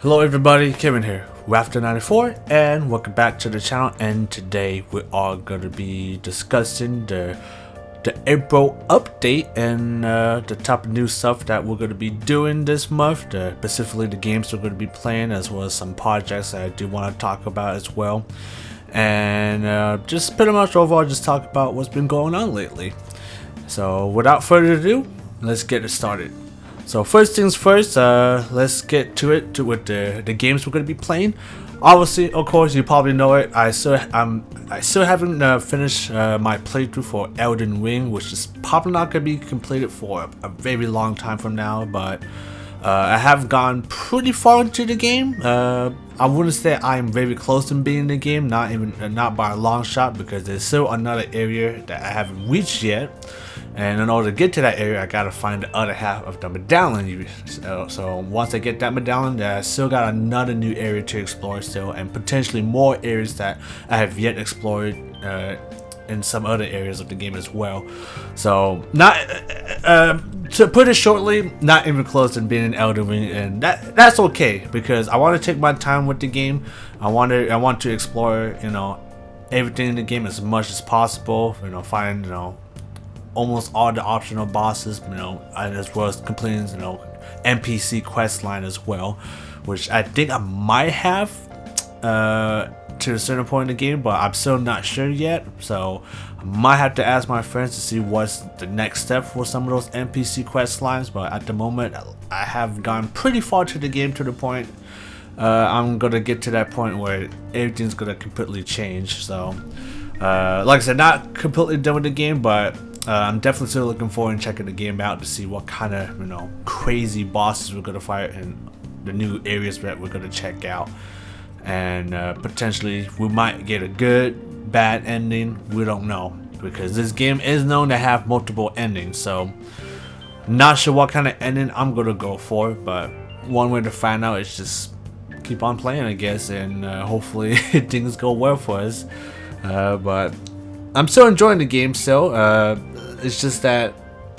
Hello everybody, Kevin here, Rafter94, and welcome back to the channel. And today we are going to be discussing the April update and the top of new stuff that we're going to be doing this month, specifically the games we're going to be playing, as well as some projects that I do want to talk about as well. And just pretty much overall just talk about what's been going on lately. So without further ado, let's get it started. So first things first, let's get to it with the games we're going to be playing. Obviously, of course, you probably know it. I still haven't finished my playthrough for Elden Ring, which is probably not going to be completed for a very long time from now. But I have gone pretty far into the game. I wouldn't say I'm very close to beating the game, not by a long shot, because there's still another area that I haven't reached yet. And in order to get to that area, I gotta find the other half of the medallion. So once I get that medallion, I still got another new area to explore still, and potentially more areas that I have yet explored in some other areas of the game as well. So not to put it shortly, not even close to being an Elden Ring, and that's okay, because I want to take my time with the game. I want to explore, everything in the game as much as possible. Find almost all the optional bosses, and as well as completing, NPC quest line as well, which I think I might have to a certain point in the game, but I'm still not sure yet. So I might have to ask my friends to see what's the next step for some of those NPC quest lines. But at the moment, I have gone pretty far to the game, to the point I'm gonna get to that point where everything's gonna completely change. So like I said, not completely done with the game, but I'm definitely still looking forward to checking the game out to see what kind of crazy bosses we're gonna fight in the new areas that we're gonna check out, and potentially we might get a good, bad ending. We don't know, because this game is known to have multiple endings. So not sure what kind of ending I'm gonna go for, but one way to find out is just keep on playing, I guess, and hopefully things go well for us. But I'm still enjoying the game still. It's just that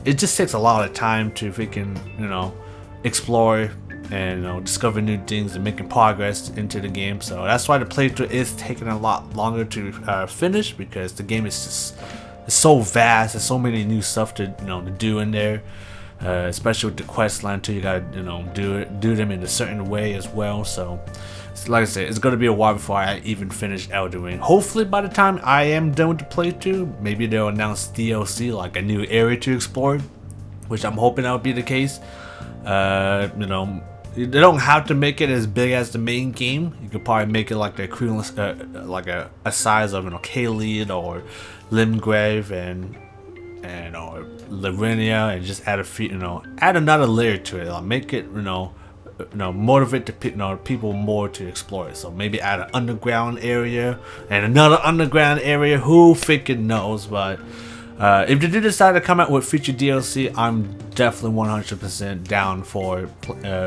it just takes a lot of time to freaking, explore and discover new things and making progress into the game. So that's why the playthrough is taking a lot longer to finish, because the game is just so vast. There's so many new stuff to to do in there, especially with the quest line too. You gotta do them in a certain way as well. So like I said, it's gonna be a while before I even finish Elden Ring. Hopefully by the time I am done with the playthrough, maybe they'll announce DLC, like a new area to explore, which I'm hoping that would be the case. They don't have to make it as big as the main game. You could probably make it like the equivalent, like a size of Kaleid or Limgrave and or Lavinia, and just add a few, add another layer to it. Like make it, motivate the people more to explore it. So maybe add an underground area and another underground area. Who freaking knows? But if they do decide to come out with future DLC, I'm definitely 100% down for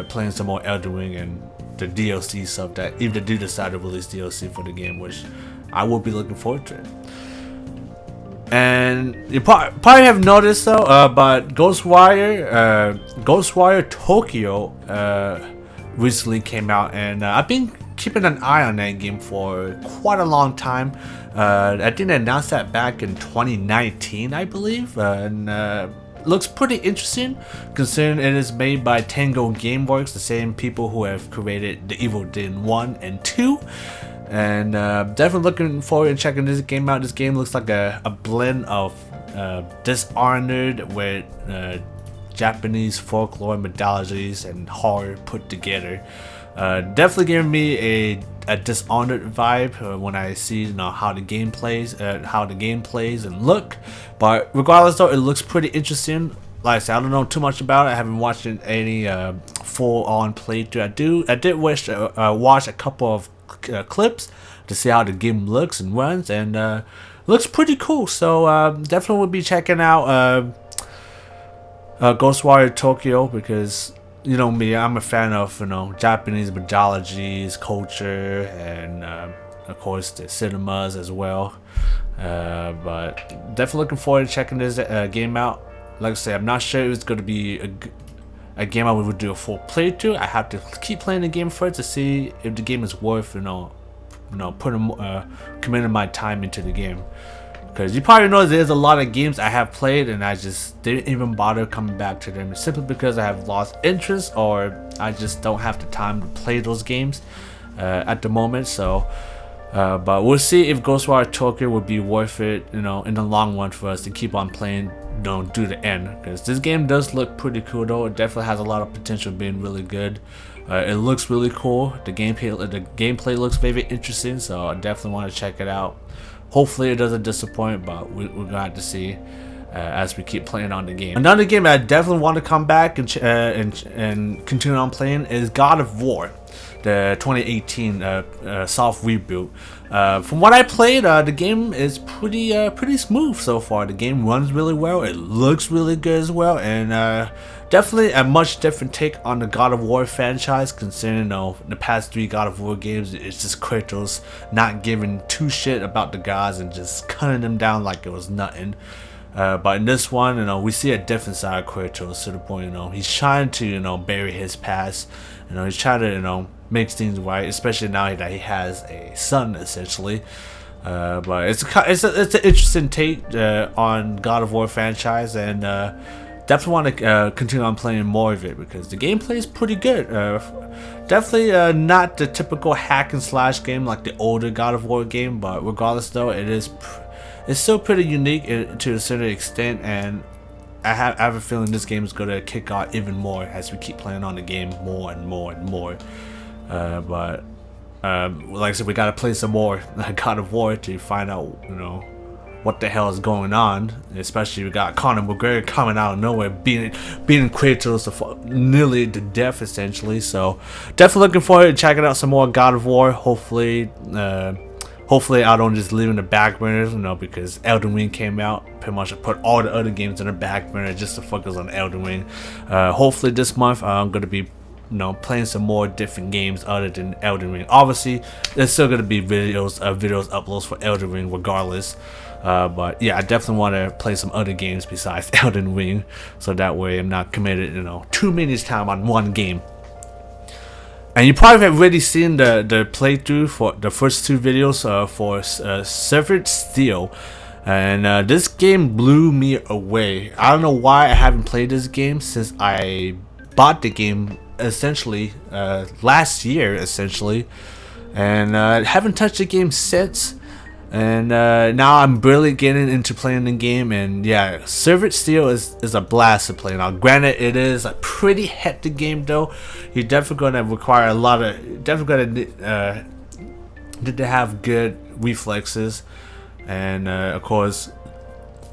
playing some more Elden Ring and the DLC stuff. That if they do decide to release DLC for the game, which I will be looking forward to it. And you probably have noticed though, but Ghostwire Tokyo recently came out, and I've been keeping an eye on that game for quite a long time. I think they announced that back in 2019, I believe, and looks pretty interesting, considering it is made by Tango Gameworks, the same people who have created The Evil Dead 1 and 2. And definitely looking forward to checking this game out. This game looks like a blend of Dishonored with Japanese folklore methodologies and horror put together. Definitely giving me a Dishonored vibe when I see how the game plays, and look. But regardless though, it looks pretty interesting. Like I said, I don't know too much about it. I haven't watched any full-on playthrough. I did watch a couple of clips to see how the game looks and runs, and looks pretty cool. So definitely will be checking out Ghostwire Tokyo, because me, I'm a fan of Japanese mythologies, culture, and of course the cinemas as well. But definitely looking forward to checking this game out. Like I said, I'm not sure if it's going to be a game I would do a full playthrough. I have to keep playing the game first to see if the game is worth putting committing my time into the game. Because you probably know there's a lot of games I have played and I just didn't even bother coming back to them simply because I have lost interest or I just don't have the time to play those games at the moment. So but we'll see if Ghostwire Tokyo would be worth it, in the long run for us to keep on playing, do the end. Because this game does look pretty cool though. It definitely has a lot of potential being really good. It looks really cool. The gameplay looks very interesting, so I definitely want to check it out. Hopefully it doesn't disappoint, but we're gonna have to see as we keep playing on the game. Another game that I definitely want to come back and continue on playing is God of War, the 2018 soft reboot. From what I played, the game is pretty smooth so far. The game runs really well. It looks really good as well, and definitely a much different take on the God of War franchise, considering the past 3 God of War games, it's just Kratos not giving two shit about the gods and just cutting them down like it was nothing. But in this one, we see a different side of Kratos to the point, he's trying to, bury his past. He's trying to, make things right, especially now that he has a son, essentially. But it's an interesting take on God of War franchise, and definitely want to continue on playing more of it because the gameplay is pretty good. Definitely not the typical hack and slash game like the older God of War game, but regardless though, it's still pretty unique to a certain extent, and I have a feeling this game is going to kick out even more as we keep playing on the game more and more and more. But like I said, we got to play some more God of War to find out, what the hell is going on. Especially we got Conor McGregor coming out of nowhere, beating Kratos nearly to death essentially. So definitely looking forward to checking out some more God of War. Hopefully I don't just leave in the back burner, because Elden Ring came out. Pretty much I put all the other games in the back burner just to focus on Elden Ring. Hopefully this month I'm gonna be playing some more different games other than Elden Ring. Obviously there's still gonna be videos uploads for Elden Ring regardless. But yeah, I definitely want to play some other games besides Elden Ring, so that way I'm not committed, too many time on one game. And you probably have already seen the playthrough for the first 2 videos for Severed Steel, and this game blew me away. I don't know why I haven't played this game since I bought the game essentially last year essentially, and haven't touched the game since. And now I'm barely getting into playing the game, and yeah, Severed Steel is a blast to play. Now granted, it is a pretty hectic game though. You're definitely going to require to have good reflexes, and of course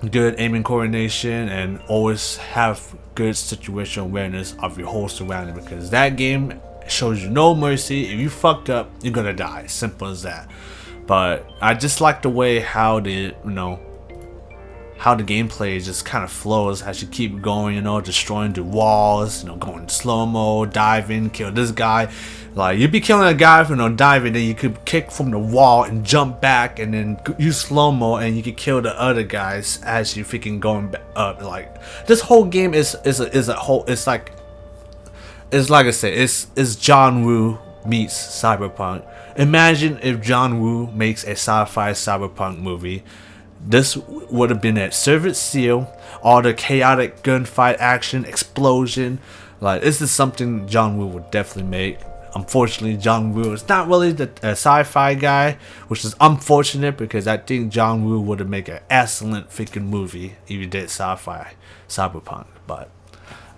good aiming coordination, and always have good situational awareness of your whole surrounding, because that game shows you no mercy. If you fucked up, you're gonna die. Simple as that. But I just like the way how the gameplay just kind of flows as you keep going, destroying the walls, going slow-mo, diving, kill this guy. Like, you'd be killing a guy for diving, then you could kick from the wall and jump back, and then use slow-mo, and you could kill the other guys as you freaking going up. Like, this whole game is a whole. It's like I said, it's John Woo meets Cyberpunk. Imagine if John Woo makes a sci-fi cyberpunk movie. This would have been at Severed Steel, all the chaotic gunfight action, explosion. Like, this is something John Woo would definitely make. Unfortunately, John Woo is not really the sci-fi guy, which is unfortunate because I think John Woo would have made an excellent freaking movie if he did sci-fi cyberpunk. But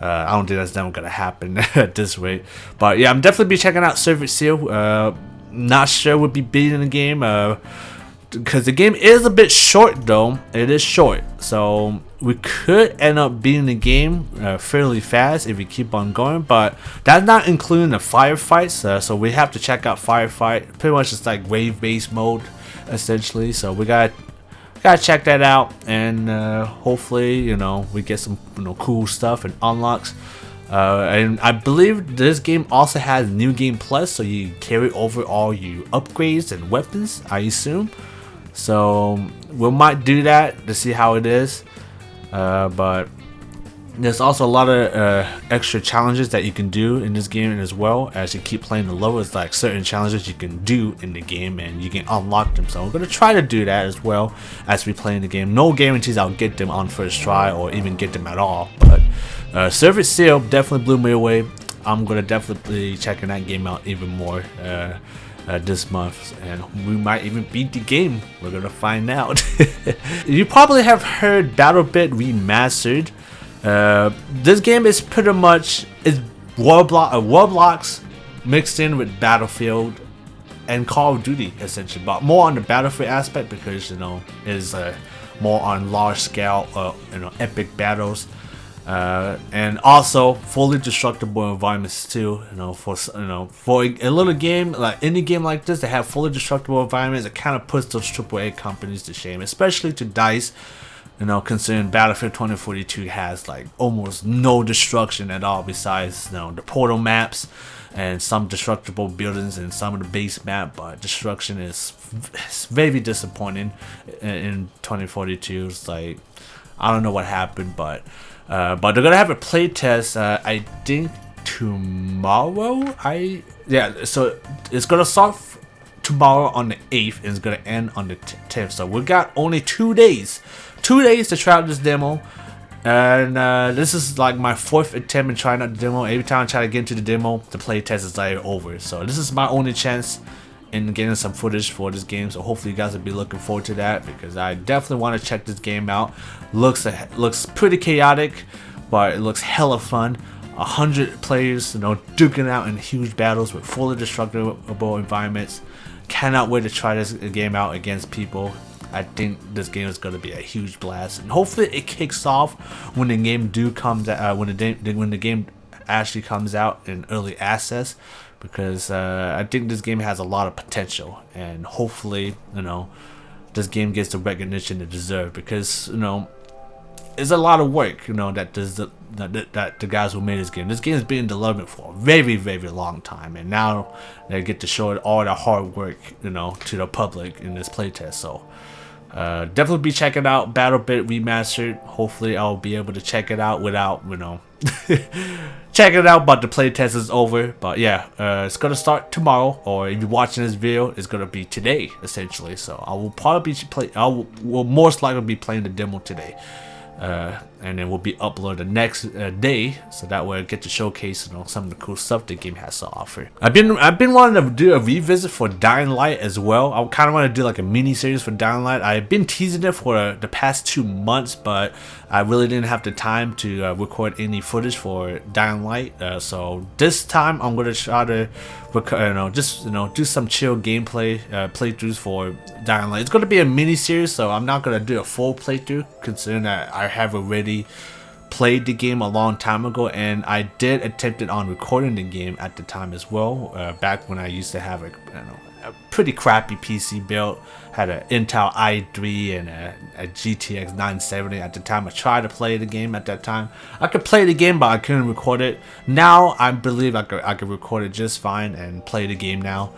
I don't think that's never gonna happen at this rate. But yeah, I'm definitely be checking out Severed Steel. Not sure we'll be beating the game because the game is a bit short though. It is short, so we could end up beating the game fairly fast if we keep on going, but that's not including the firefights. So we have to check out firefight. Pretty much it's like wave based mode essentially, so we gotta check that out, and hopefully we get some cool stuff and unlocks. And I believe this game also has New Game Plus, so you carry over all your upgrades and weapons, I assume. So we might do that to see how it is. But There's also a lot of extra challenges that you can do in this game as well. As you keep playing the levels, like certain challenges you can do in the game and you can unlock them. So I'm going to try to do that as well as we play in the game. No guarantees I'll get them on first try or even get them at all, but Surface Seal definitely blew me away. I'm going to definitely be checking that game out even more this month, and we might even beat the game. We're going to find out. You probably have heard BattleBit Remastered. This game is pretty much Roblox mixed in with Battlefield and Call of Duty essentially, but more on the Battlefield aspect because is more on large scale, epic battles, and also fully destructible environments too. For a little game like any game like this, they have fully destructible environments. It kind of puts those AAA companies to shame, especially to DICE. Considering Battlefield 2042 has like almost no destruction at all besides the portal maps and some destructible buildings and some of the base map, but destruction is very disappointing in 2042. It's like, I don't know what happened, but they're gonna have a play test. I think tomorrow. So it's gonna start tomorrow on the 8th and it's gonna end on the 10th. So we got only 2 days. 2 days to try out this demo, and this is like my 4th attempt in trying out the demo. Every time I try to get into the demo, the playtest is like over. So this is my only chance in getting some footage for this game. So hopefully you guys will be looking forward to that, because I definitely want to check this game out. Looks pretty chaotic, but it looks hella fun. 100 players, duking out in huge battles with fully destructible environments. Cannot wait to try this game out against people. I think this game is going to be a huge blast, and hopefully it kicks off when the game comes out, when the game actually comes out in early access, because I think this game has a lot of potential, and hopefully this game gets the recognition it deserves, because it's a lot of work that the guys who made this game. This game has been in development for a very, very long time, and now they get to show all the hard work to the public in this playtest. So definitely be checking out BattleBit Remastered. Hopefully I'll be able to check it out without checking it out, but the playtest is over. But yeah, it's gonna start tomorrow, or if you're watching this video, it's gonna be today essentially. So I will probably will most likely be playing the demo today. And then will be uploaded the next day, so that way I get to showcase some of the cool stuff the game has to offer. I've been wanting to do a revisit for Dying Light as well. I kind of want to do like a mini series for Dying Light. I've been teasing it for the past 2 months, but I really didn't have the time to record any footage for Dying Light. So this time I'm gonna try to do some chill gameplay playthroughs for Dying Light. It's gonna be a mini series, so I'm not gonna do a full playthrough, considering that I have already played the game a long time ago, and I did attempt it on recording the game at the time as well. Back when I used to have a pretty crappy PC build, had an Intel i3 and a GTX 970 at the time. I tried to play the game at that time. I could play the game, but I couldn't record it. Now I believe I could record it just fine and play the game now.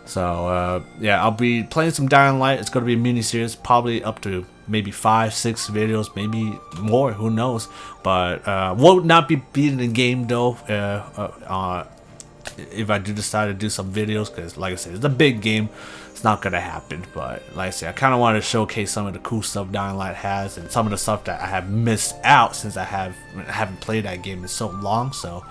So yeah, I'll be playing some Dying Light. It's gonna be a mini series, probably up to maybe 5-6 videos, maybe more, who knows. But will not be beating the game though, if I do decide to do some videos, because like I said, it's a big game. It's not gonna happen. But like I said, I kind of wanted to showcase some of the cool stuff Dying Light has, and some of the stuff that I have missed out since I haven't played that game in so long. So,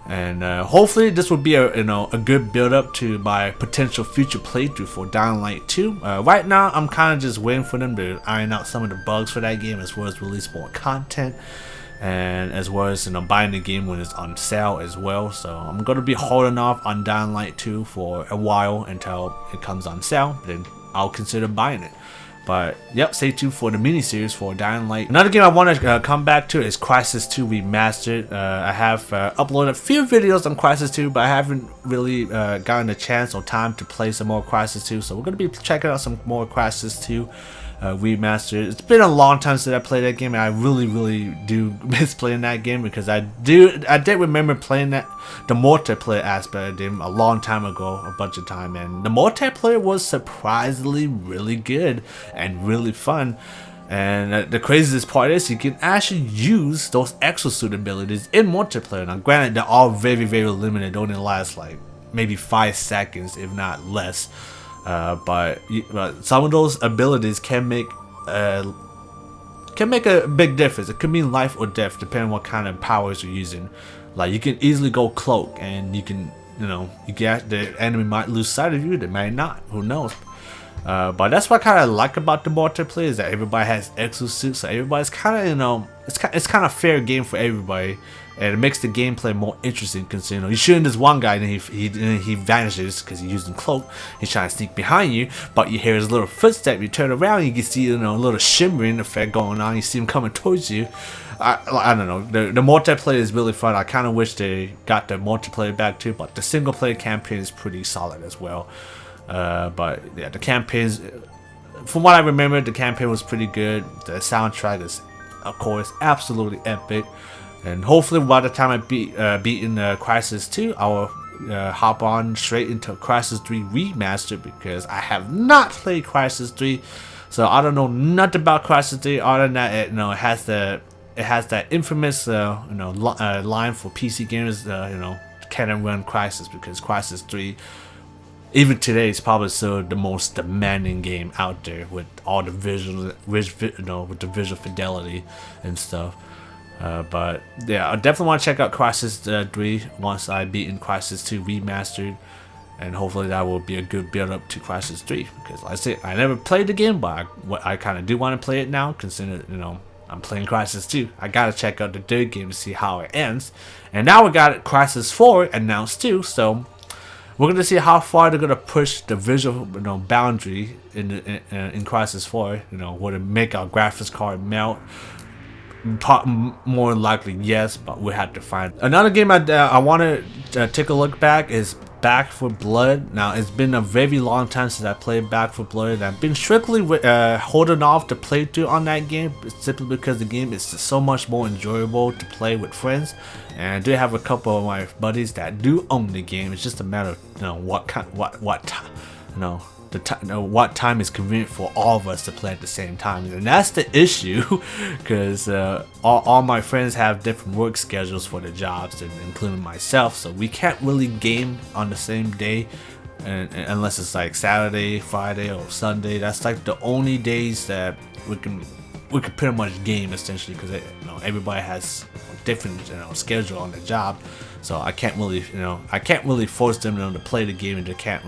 and hopefully this will be a good build up to my potential future playthrough for Dying Light 2. Right now I'm kind of just waiting for them to iron out some of the bugs for that game, as well as release more content, and as well as buying the game when it's on sale as well. So I'm gonna be holding off on Dying Light 2 for a while until it comes on sale, then I'll consider buying it. But yep, stay tuned for the mini-series for Dying Light. Another game I want to come back to is Crysis 2 Remastered. I have uploaded a few videos on Crysis 2, but I haven't really gotten a chance or time to play some more Crysis 2. So we're going to be checking out some more Crysis 2 Remastered. It's been a long time since I played that game, and I really do miss playing that game, because I did remember playing the multiplayer aspect of the game a long time ago, a bunch of time, and the multiplayer was surprisingly really good and really fun. And the craziest part is you can actually use those exosuit abilities in multiplayer. Now granted, they're all very limited, only last like maybe 5 seconds if not less, but some of those abilities can make a big difference. It could mean life or death depending on what kind of powers you're using. Like you can easily go cloak and you can, the enemy might lose sight of you, they might not, who knows. But that's what I kind of like about the multiplayer, is that everybody has exosuits, so everybody's kind of, it's kind of fair game for everybody, and it makes the gameplay more interesting. Because you're shooting this one guy and he vanishes because he's using cloak. He's trying to sneak behind you, but you hear his little footstep. You turn around, and you can see a little shimmering effect going on. You see him coming towards you. I don't know. The multiplayer is really fun. I kind of wish they got the multiplayer back too, but the single player campaign is pretty solid as well. But yeah, the campaigns, from what I remember, the campaign was pretty good. The soundtrack is, of course, absolutely epic. And hopefully by the time I beaten Crysis 2, I will hop on straight into Crysis 3 Remastered, because I have not played Crysis 3, so I don't know nothing about Crysis 3 other than that it has that infamous line for PC gamers, can't run Crysis, because Crysis 3 even today is probably still the most demanding game out there with all the with the visual fidelity and stuff. But yeah, I definitely want to check out Crysis 3 once I beaten Crysis 2 Remastered, and hopefully that will be a good build up to Crysis 3, because like I said, I never played the game, but I kind of do want to play it now, considering I'm playing Crysis 2. I gotta check out the third game to see how it ends, and now we got Crysis 4 announced too, so we're gonna see how far they're gonna push the visual boundary in Crysis 4. Would it make our graphics card melt? More likely yes, but we have to find. Another game I want to take a look back is Back 4 Blood. Now it's been a very long time since I played Back 4 Blood, and I've been strictly holding off to play through on that game, simply because the game is just so much more enjoyable to play with friends. And I do have a couple of my buddies that do own the game. It's just a matter of what time is convenient for all of us to play at the same time, and that's the issue, because all my friends have different work schedules for their jobs, and including myself, so we can't really game on the same day, unless it's like Saturday, Friday, or Sunday. That's like the only days that we can pretty much game, essentially, because everybody has a different schedule on their job. So I can't really force them to play the game, and they can't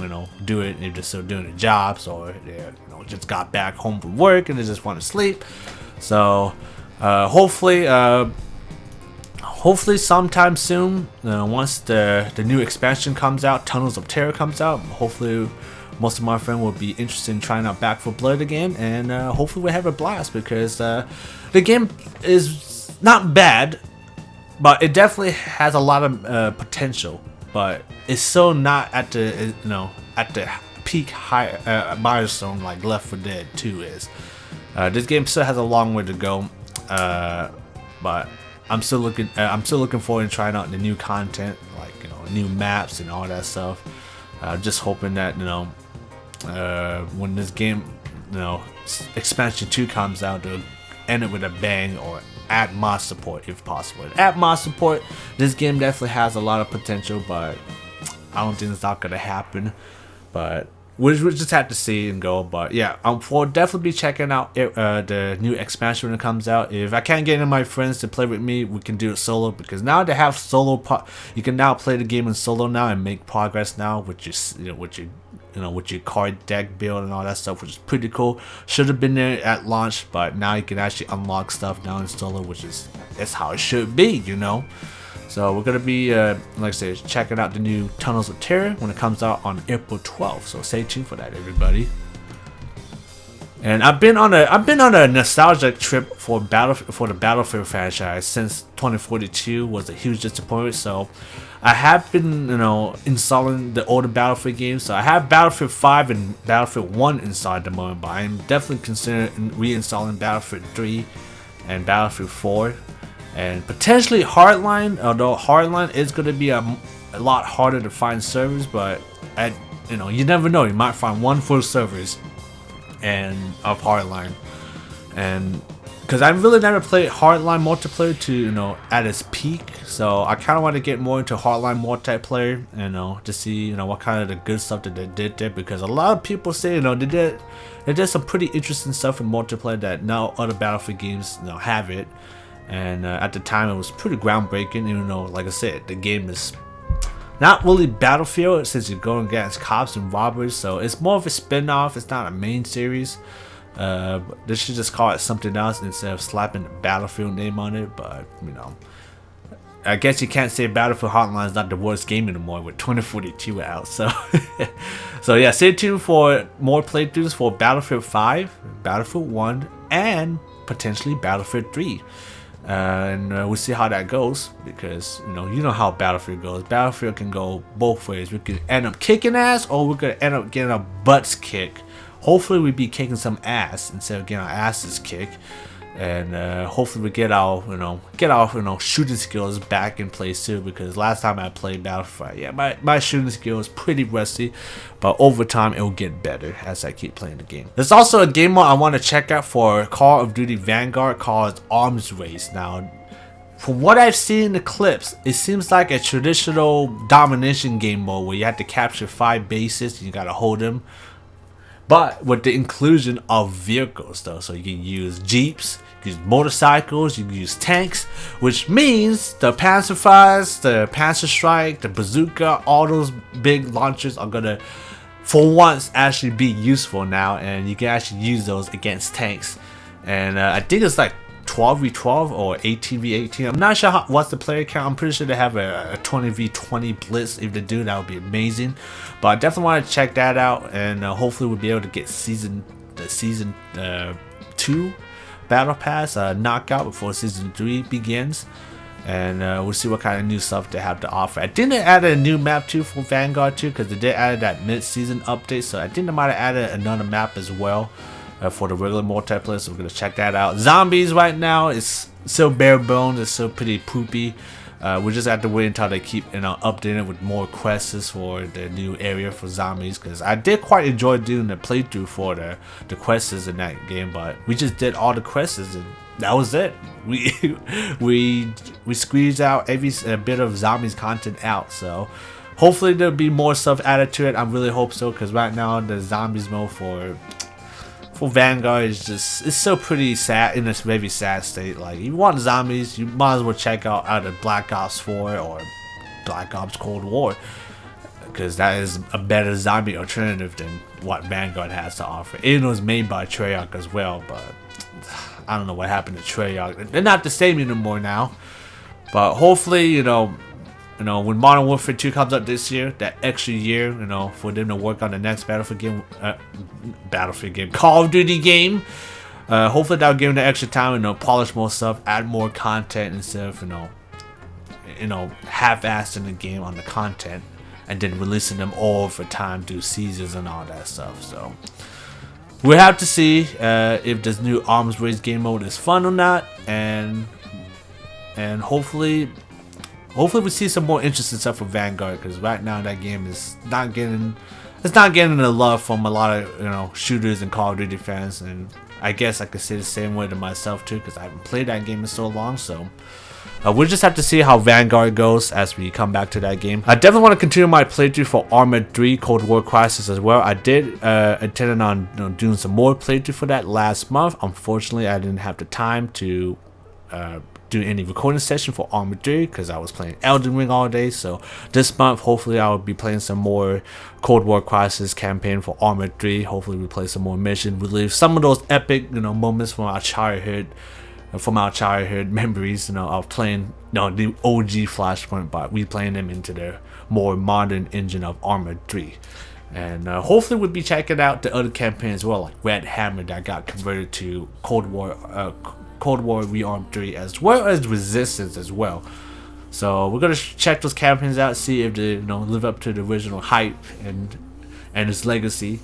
do it, and they're just still doing their jobs, or they just got back home from work and they just want to sleep. So hopefully sometime soon, once the new expansion comes out, Tunnels of Terror comes out, hopefully most of my friends will be interested in trying out Back 4 Blood again, and hopefully we'll have a blast, because the game is not bad, but it definitely has a lot of potential, but it's still not at the peak high milestone like Left 4 Dead 2 is. This game still has a long way to go, but I'm still looking forward to trying out the new content, like new maps and all that stuff. Just hoping that when this game expansion 2 comes out, they'll end it with a bang, or add mod support if possible. Add mod support. This game definitely has a lot of potential, but I don't think it's not gonna happen. But we'll just have to see and go. But yeah, we'll definitely be checking out the new expansion when it comes out. If I can't get any of my friends to play with me, we can do it solo, because now they have solo. You can now play the game in solo now and make progress now with your card deck build and all that stuff, which is pretty cool. Should have been there at launch, but now you can actually unlock stuff now in solo, which is how it should be, So we're gonna be like I said, checking out the new Tunnels of Terror when it comes out on April 12th. So stay tuned for that, everybody. And I've been on a nostalgic trip for the Battlefield franchise since 2042 was a huge disappointment. So I have been installing the older Battlefield games. So I have Battlefield 5 and Battlefield 1 installed at the moment, but I'm definitely considering reinstalling Battlefield 3 and Battlefield 4, and potentially Hardline. Although Hardline is going to be a lot harder to find servers, but you never know. You might find one full servers and of Hardline, and because I really never played hardline multiplayer to at its peak, so I kind of want to get more into hardline multiplayer, to see what kind of the good stuff that they did there, because a lot of people say they did some pretty interesting stuff in multiplayer that no other Battlefield games have it, and at the time it was pretty groundbreaking, even though, like I said, the game is not really Battlefield since you're going against cops and robbers, so it's more of a spin-off. It's not a main series. They should just call it something else instead of slapping the Battlefield name on it. But I guess you can't say Battlefield Hotline is not the worst game anymore with 2042 out. So so yeah, stay tuned for more playthroughs for Battlefield 5, Battlefield 1, and potentially Battlefield 3. And we'll see how that goes, because you know how Battlefield goes. Battlefield can go both ways. We could end up kicking ass, or we're gonna end up getting our butts kicked. Hopefully we be kicking some ass instead of getting our asses kicked, and hopefully we get our shooting skills back in place too. Because last time I played Battlefield, yeah, my shooting skill is pretty rusty, but over time it will get better as I keep playing the game. There's also a game mode I want to check out for Call of Duty Vanguard called Arms Race. Now, from what I've seen in the clips, it seems like a traditional domination game mode where you have to capture 5 bases and you gotta hold them, but with the inclusion of vehicles though. So you can use jeeps, you can use motorcycles, you can use tanks, which means the Panzerfires, the Panzer Strike, the bazooka, all those big launchers are gonna, for once, actually be useful now, and you can actually use those against tanks. And I think it's like 12v12 or 18v18. I'm not sure what's the player count. I'm pretty sure they have a 20v20 blitz. If they do, that would be amazing. But I definitely want to check that out, and hopefully we'll be able to get the season 2 battle pass knockout before season 3 begins, and we'll see what kind of new stuff they have to offer. I think they added a new map too for Vanguard too, because they did add that mid-season update, so I think they might have added another map as well for the regular multiplayer, so we're gonna check that out. Zombies right now is still bare bones. It's still pretty poopy. We just have to wait until they keep updating with more quests for the new area for zombies, because I did quite enjoy doing the playthrough for the quests in that game, but we just did all the quests and that was it. We squeezed out every bit of zombies content out, so hopefully there'll be more stuff added to it. I really hope so, because right now the zombies mode for Vanguard is just, it's so pretty sad, in this very sad state. Like, you want zombies, you might as well check out either Black Ops 4 or Black Ops Cold War, because that is a better zombie alternative than what Vanguard has to offer. It was made by Treyarch as well, but I don't know what happened to Treyarch. They're not the same anymore now. But hopefully, when Modern Warfare 2 comes out this year, that extra year, for them to work on the next Battlefield game, Call of Duty game, hopefully that'll give them the extra time, polish more stuff, add more content instead of, half-assing the game on the content and then releasing them all over time, do seasons and all that stuff. So we'll have to see if this new Arms Race game mode is fun or not, and hopefully we see some more interesting stuff from Vanguard, because right now that game is not getting the love from a lot of shooters and Call of Duty fans, and I guess I could say the same way to myself too, because I haven't played that game in so long. So we'll just have to see how Vanguard goes as we come back to that game. I definitely want to continue my playthrough for ArmA 3 Cold War Crisis as well. I did intend on doing some more playthrough for that last month. Unfortunately, I didn't have the time to do any recording session for ArmA 3 because I was playing Elden Ring all day. So this month, hopefully I'll be playing some more Cold War Crisis campaign for ArmA 3. Hopefully we play some more mission, relive some of those epic moments from our childhood memories, of playing the OG Flashpoint, but replaying them into the more modern engine of ArmA 3. And hopefully we'll be checking out the other campaigns as well, like Red Hammer that got converted to Cold War Rearmed 3, as well as Resistance as well. So we're gonna check those campaigns out, see if they live up to the original hype and its legacy.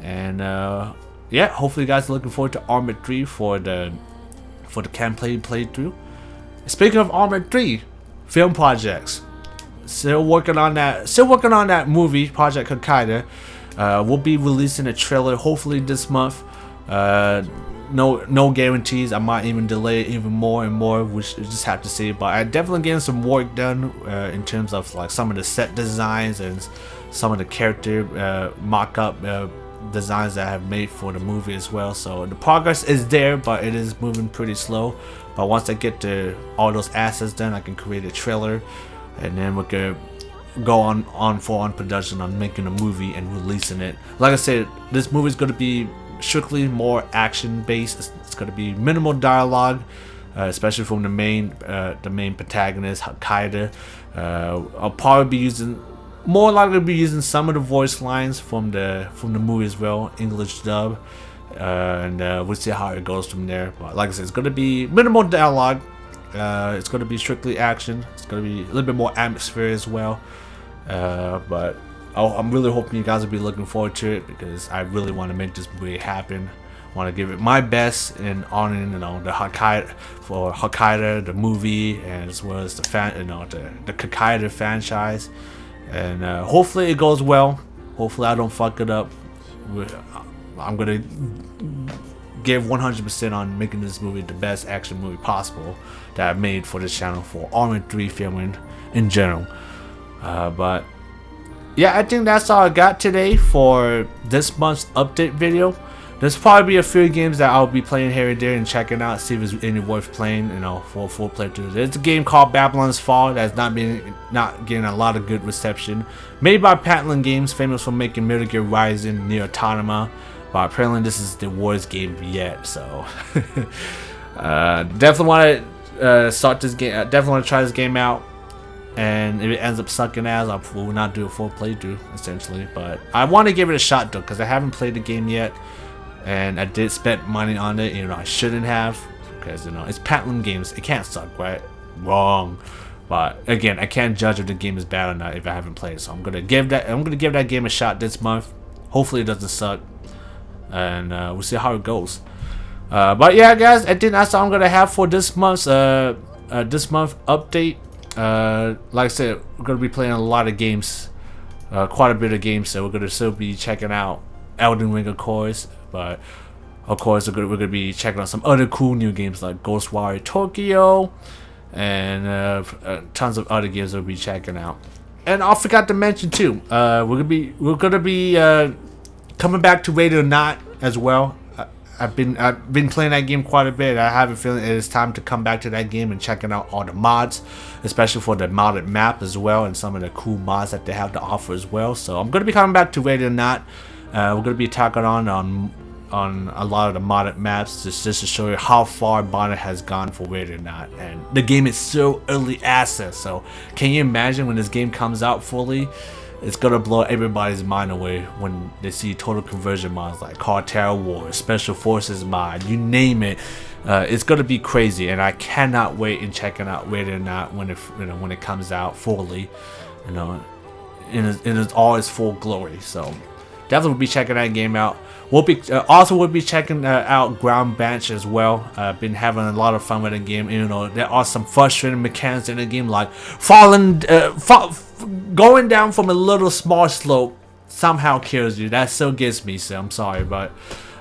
And yeah, hopefully you guys are looking forward to ArmA 3 for the campaign playthrough. Speaking of ArmA 3, film projects. Still working on that movie, Project Hakaider. We'll be releasing a trailer hopefully this month. no guarantees. I might even delay it even more and more, which you just have to see. But I definitely getting some work done in terms of like some of the set designs and some of the character mock-up designs that I have made for the movie as well. So the progress is there, but it is moving pretty slow. But once I get all those assets done, I can create a trailer, and then we could go on full-on production on making a movie and releasing it. Like I said, this movie is going to be strictly more action based. It's going to be minimal dialogue, especially from the main protagonist Hakaider. I'll probably be using, more likely be using some of the voice lines from the movie as well, English dub, and we'll see how it goes from there. But like I said, it's going to be minimal dialogue. It's going to be strictly action. It's going to be a little bit more atmosphere as well. But I'm really hoping you guys will be looking forward to it, because I really want to make this movie happen. I want to give it my best in honoring, the Hakaider, the movie, and as well as the Hakaider franchise. And hopefully it goes well. Hopefully I don't fuck it up. I'm gonna give 100% on making this movie the best action movie possible that I've made for this channel, for ArmA 3 filming in general. But yeah, I think that's all I got today for this month's update video. There's probably be a few games that I'll be playing here and there and checking out, see if it's any worth playing, for a full playthrough. There's a game called Babylon's Fall that's not getting a lot of good reception. Made by Patlin Games, famous for making Metal Gear Rising, Near Automata, but apparently this is the worst game yet. So definitely want to start this game. Definitely want to try this game out. And if it ends up sucking ass, I will not do a full playthrough, essentially. But I want to give it a shot though, because I haven't played the game yet, and I did spend money on it. I shouldn't have, because it's Patlin Games. It can't suck, right? Wrong. But again, I can't judge if the game is bad or not if I haven't played it. So I'm gonna give that game a shot this month. Hopefully it doesn't suck, and we'll see how it goes. But yeah, guys, I think that's all I'm gonna have for this month's update. Like I said, we're gonna be playing a lot of games, quite a bit of games. So we're gonna still be checking out Elden Ring, of course, but of course we're gonna be checking out some other cool new games like Ghostwire Tokyo, and tons of other games we'll be checking out. And I forgot to mention too, we're gonna be coming back to Raid or Not as well. I've been playing that game quite a bit. I have a feeling it is time to come back to that game and checking out all the mods, especially for the modded map as well, and some of the cool mods that they have to offer as well. So I'm gonna be coming back to Raid or Not. We're gonna be talking on a lot of the modded maps, just to show you how far modded has gone for Raid or Not. And the game is so early access, so can you imagine when this game comes out fully? It's gonna blow everybody's mind away when they see total conversion mods like Cartel War, Special Forces mod, you name it. It's gonna be crazy, and I cannot wait in checking out Raid or Not when it comes out fully, in all its full glory. So definitely will be checking that game out. We'll be checking out Ground Bench as well. Been having a lot of fun with the game. There are some frustrating mechanics in the game, like going down from a little small slope somehow kills you. That still gets me, so I'm sorry, but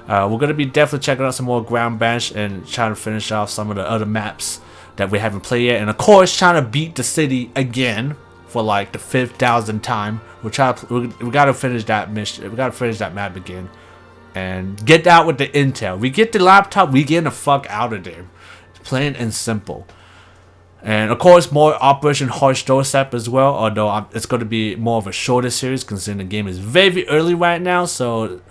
we're gonna be definitely checking out some more Ground Bench and trying to finish off some of the other maps that we haven't played yet, and of course trying to beat the city again for like the 5,000th time. We gotta finish that mission. We gotta finish that map again and get out with the intel. We get the laptop, we get the fuck out of there. Plain and simple. And of course, more Operation Harsh Doorstep as well, although it's going to be more of a shorter series considering the game is very early right now. So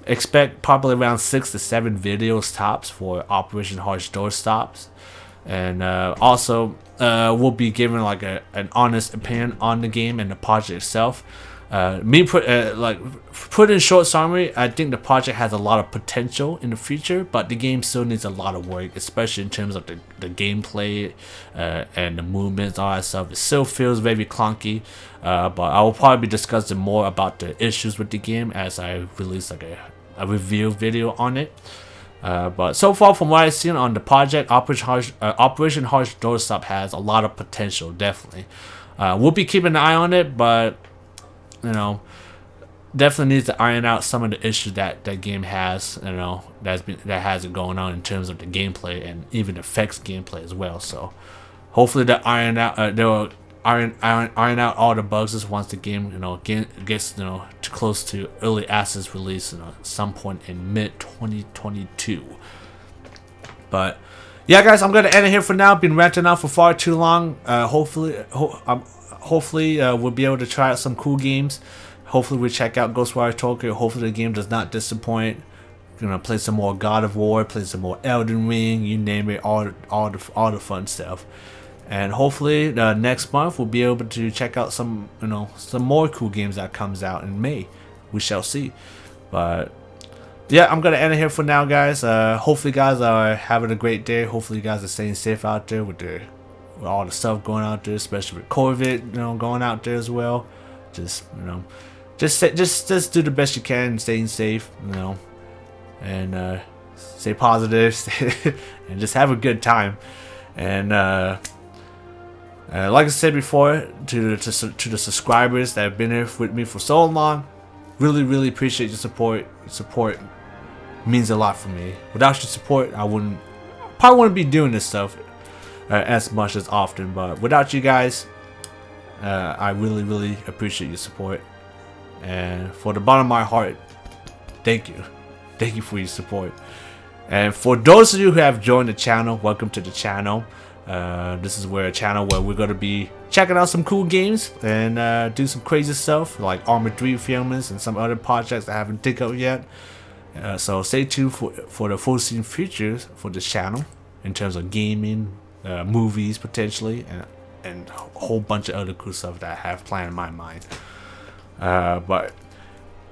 expect probably around 6 to 7 videos tops for Operation Harsh Doorstops. And also, we'll be giving like an honest opinion on the game and the project itself. Put in short summary, I think the project has a lot of potential in the future, but the game still needs a lot of work, especially in terms of the gameplay and the movements, all that stuff. It still feels very clunky, but I will probably be discussing more about the issues with the game as I release like a review video on it. But so far from what I've seen on the project, Operation Harsh Doorstop has a lot of potential, definitely. We'll be keeping an eye on it, but definitely needs to iron out some of the issues that that game has, you know, that has it going on in terms of the gameplay and even affects gameplay as well. So hopefully they'll iron out all the bugs just once the game, you know, gets, you know, too close to early access release, you know, at some point in mid 2022. But yeah, guys, I'm gonna end it here for now. Been ranting out for far too long. Hopefully we'll be able to try out some cool games. Hopefully we check out Ghostwire Tokyo. Hopefully the game does not disappoint. Gonna play some more God of War, play some more Elden Ring, you name it, all the fun stuff. And hopefully next month we'll be able to check out some, you know, some more cool games that comes out in May. We shall see. But yeah, I'm gonna end it here for now, guys. Hopefully you guys are having a great day. Hopefully you guys are staying safe out there with all the stuff going out there, especially with COVID, you know, going out there as well. Just, you know, just do the best you can, staying safe, you know, and stay positive, and just have a good time. And like I said before, to the subscribers that have been here with me for so long, really appreciate your support. Support means a lot for me. Without your support, I probably wouldn't be doing this stuff as much as often. But without you guys, I really appreciate your support. And for the bottom of my heart, thank you for your support. And for those of you who have joined the channel, welcome to the channel. This is a channel where we're gonna be checking out some cool games and do some crazy stuff like ArmA 3 filmings and some other projects I haven't think of yet. So stay tuned for the full scene features for this channel in terms of gaming, movies potentially, and a whole bunch of other cool stuff that I have planned in my mind. But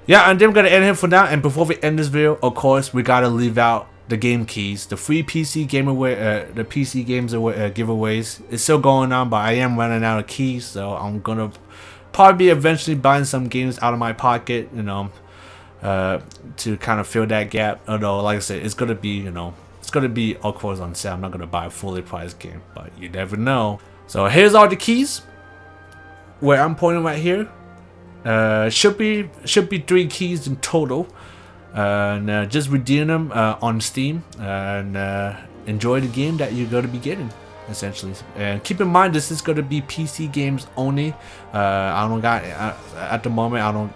yeah, and then I'm gonna end here for now. And before we end this video, of course, we gotta leave out the game keys, the free PC game the PC games giveaways. It's still going on, but I am running out of keys, so I'm gonna probably be eventually buying some games out of my pocket, you know, to kind of fill that gap. Although, like I said, it's gonna be, you know, it's gonna be of course on sale. I'm not gonna buy a fully priced game, but you never know. So here's all the keys where I'm pointing right here. Should be 3 keys in total. And just redeem them on Steam and enjoy the game that you're going to be getting, essentially. And keep in mind, this is going to be PC games only. I don't got at the moment.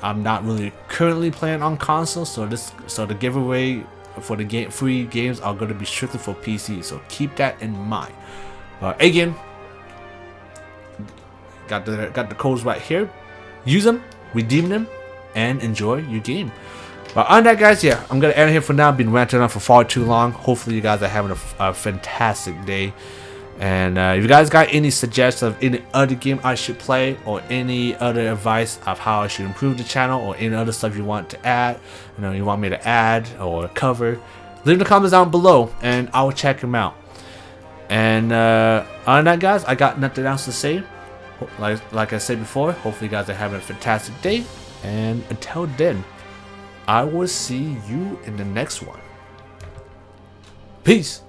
I'm not really currently playing on console, so the giveaway for the free games are going to be strictly for PC. So keep that in mind. Again, got the codes right here. Use them, redeem them, and enjoy your game. But on that, guys, yeah, I'm gonna end here for now. I've been ranting on for far too long. Hopefully you guys are having a fantastic day. And if you guys got any suggestions of any other game I should play, or any other advice of how I should improve the channel, or any other stuff you want to add, you know, you want me to add or cover, leave the comments down below and I will check them out. And on that, guys, I got nothing else to say. Like I said before, hopefully you guys are having a fantastic day. And until then, I will see you in the next one. Peace.